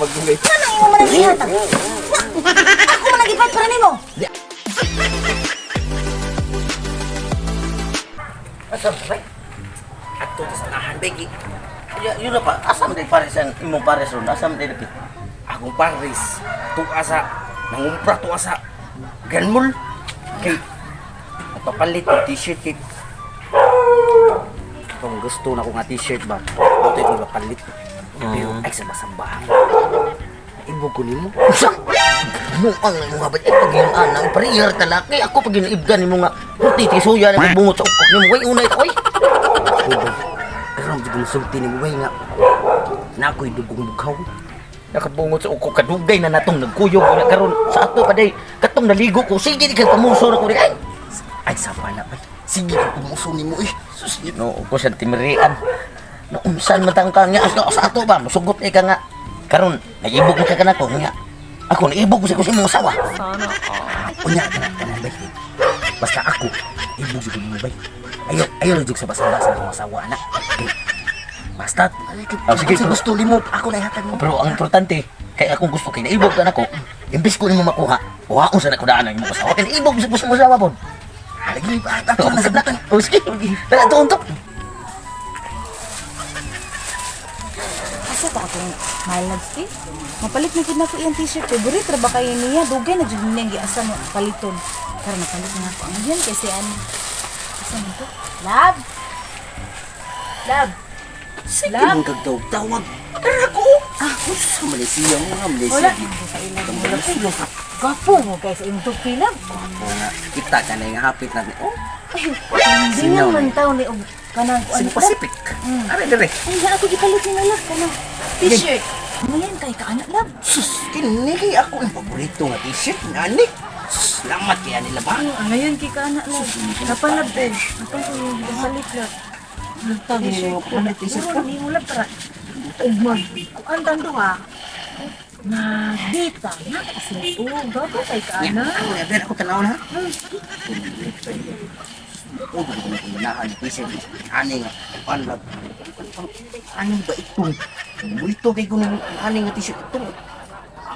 Magdulay. Manang imo man ang ihatag. Ako man ang ipat para nimo. Asam bay. Ato sa nahan begi. Yun na pa, asam din pares ang imong pares ron. Asam din dapit. Akong pares. Tuasa. Nangumpra tuasa. Ganmul. Kay papalit ng t-shirt kay kung gusto na ko nga t-shirt ba. Ito yung papalit. Pero ay sa masambahan. Ibog ko nimo. Muang nga mga bay. Pag yung anang pariyar talaki. Ako pag yun mo nga. Ruti, tisuya na bungot sa ukok nimo. Way, unay ka, oy. Karam jud sulti ni way nga. Na ako'y dugong bughaw. Nakabungot sa ukok kadugay na natong nagkuyog na karon sa ato pa day. Katong naligo ko sige di kay pamuso na ko di ay. Ay sapa na bay. Sige ko pamuso nimo eh. Sus no ko sa timirian. No unsan man tang kanya sa ato ba musugot eh ka nga. Karon naibog ka kanako nga. Ako naibog sa imong asawa. Sana. Unya ka na bay. Basta ako ibog sa imong bay. Ayaw jud sa basa-basa ng asawa na. Basta, sige, gusto mo, ako na ihatag mo. Pero ang importante, kaya akong gusto kay naibog ka na ko, imbis ko nimo makuha, huwaon sa nakudaan ang imong kasawa, kaya naibog sa gusto mo sawa po. Lagi ba, ako na sablakan. O sige, pero ito untok. Asa ta akong mahal na ski? Mapalit na gid nako iyang t-shirt. Favorite ra ba kayo niya? Dugay na jud niya giasa mo paliton. Karon napalit na ako ang yan kasi ano. Asa man to? Love. Love. Sige Lab. mong kagtawag. Tara ko. Sa Malaysia mo nga, Malaysia. Wala. Sa ilang mo lang. Gapo mo guys sa imong tupi lang. Kita ka na yung hapit natin. Oh, Hindi nga man tao ni kanang ko Cebu ano. Pacific. Ano dire? Ay, nga ako gipalit ni Love kanang t-shirt. Ngayon kay ka anak Love. Sus, kini ako yung paborito nga t-shirt. Nani? Sus, lamat kaya nila ba? Ngayon kay ka anak Love. Napalab ko. Napal ko yung gipalit Love. Tabi mo ko na t-shirt Puro ni mo Love para ugmag. Ang tando ha. Na dita na kasi ito. Gago kay ka anak. Ako na, pero ako tanaw na. Oh, ganahan yung t-shirt. Ani nga, panlag. Ano ba itong? Ito kay kung ani nga t-shirt itong.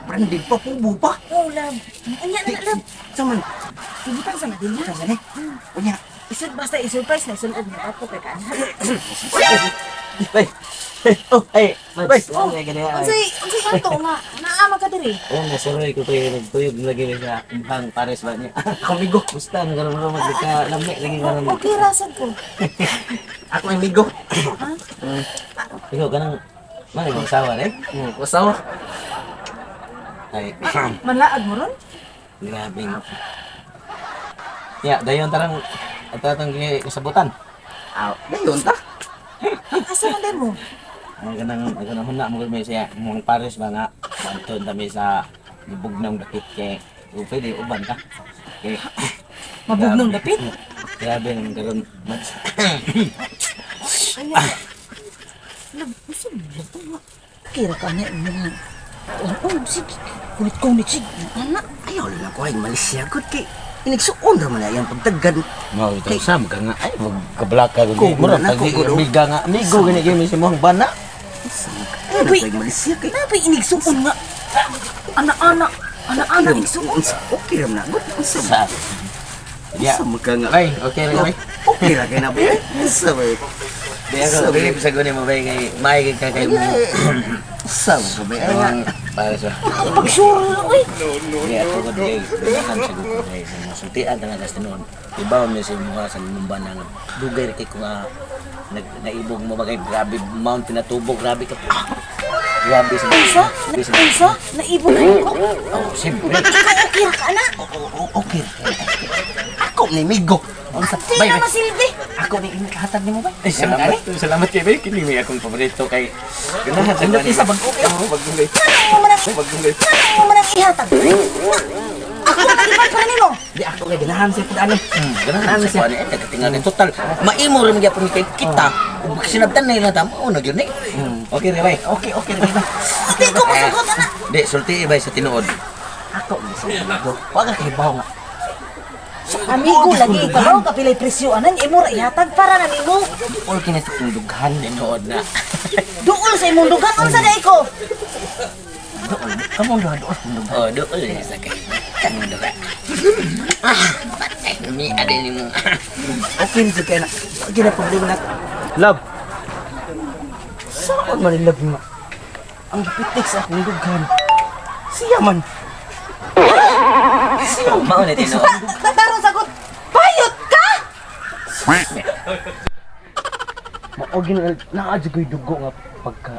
Branded pa, pubo pa. Oh Love. Anya na Love. Saman, Ibutan sa madin ito na. sa ni. Unya, Isod basta isurprise na isunod na ako kay ka anak. Bay. Oh, ay. Bay. Oh, unsay kanto nga naama ka diri. Oh, nasuroy ko kayo nagtuyog lagi sa mukhang pares ba niya. Kamigo, gusta nga gano'n magdika lamig lagi gano'n. Okay rasad ko. ako ang migo. Ha? Ikaw kanang man yung asawa rin? Asawa? Ay, Manlaag mo ron? grabe nga. Ya, dayon tarang atatang kasabutan. Dayon ta. Asa man din mo? Ang ganang huna mo kami siya, mong pares ba nga, banton kami sa bugnang dakit kay pwede uban ka. Kay Mabugnong dapit? grabe nang karon match. Ayan. Lab, usa mo to nga. Kira ka na mga. Oh, sige. Kunit sige. Anak. Ayaw lang ko ay Malaysia good kay inigsuon ra man ayang pagtagad. Mau ito sam ka nga ay magkablaka Kugo gud mura na, tag kugo daw. amiga nga amigo gani gani si mong bana. Ano ba yung Malaysia kay Napay inigsuon nga. Anak-anak. Anak-anak igsuon. Okay ra na good. Sa ya Sa mga nga. bay okay ra bay. Okay ra kay na ba? Sa ba? Di ako bilib sa guni mo bay kay may ka kay mo. Sa ba ba? Ang para sa Pag-sure lang, uy. di ako gud kay kan sa gud kay sa sultian talaga sa tinuod. Ibaw mi si mga sa mumban nga dugay ra kay ko nga naibog mo bagay grabe mount pinatubog grabe ka. Grabe sa Isa? Naibon na ko. Oh, siyempre. Ikaw okay ra ka anak. Okay. Ako ni migo. Unsa Di bay? na masilbi. Ako ni hatag nimo ba? Salamat kay bay kini may akong paborito kay ganahan sa Ano isa bag okay? Pagdulay. Ano mo nang Pagdulay. ano mo nang ihatag? Ako ipan para nimo. Di ako kay ganahan siya pud ani. Ganahan sa kuan eh katingan total. Maimo ra magyapon kay kita. Ug sinabtan na ila tamo na gyud ni. Okay ra bay. Okay ra ba? Hindi ko masugot anak. Di sulti bay sa tinuod. Ako ni sa migo. Wa ka kay bawo nga. Amigo lagi ikaw kapilay presyo anan imo ra ihatag para na nimo. All kinasa tong dughan Tinuod na. Duol sa imong dugan unsa dai ko? Kamu udah doa dong. Oh, doon sa kay. Tanong doon ka. Patay, ni ada ni mo. Okay sa kaya na. Lagi na problema na. Love. Saan man love nga? Ang pitik sa akong dughan. Siya man. Mao na tino. Tatarong sagot. Bayot ka! Maogin na adyo ko'y dugo nga pagka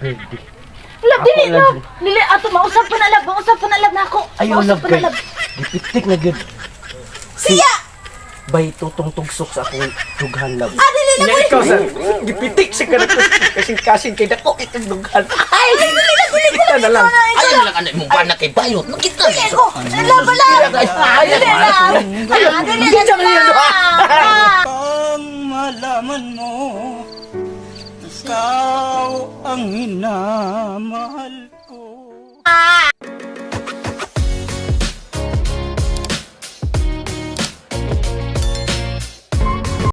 birthday. Love, Ako dili, lang, love. Dili, ato, mausap pa na, love. Mausap pa na, love, na ako. Ayaw Mausap love pa kay. na, love. Gipitik na gud. Siya! Bay tutong tugsok sa akong dughan love. Ah, dili, love. Ikaw sa gipitik sa kanat kasing kay dako itong dughan. Ay, dili, dili. Kita na lang. Ayaw lang ano mo ba na kay bayot. Makita Dili ko. Love, love. Dili, love. Dili, love. Ang malaman mo, ikaw ang minamahal ko.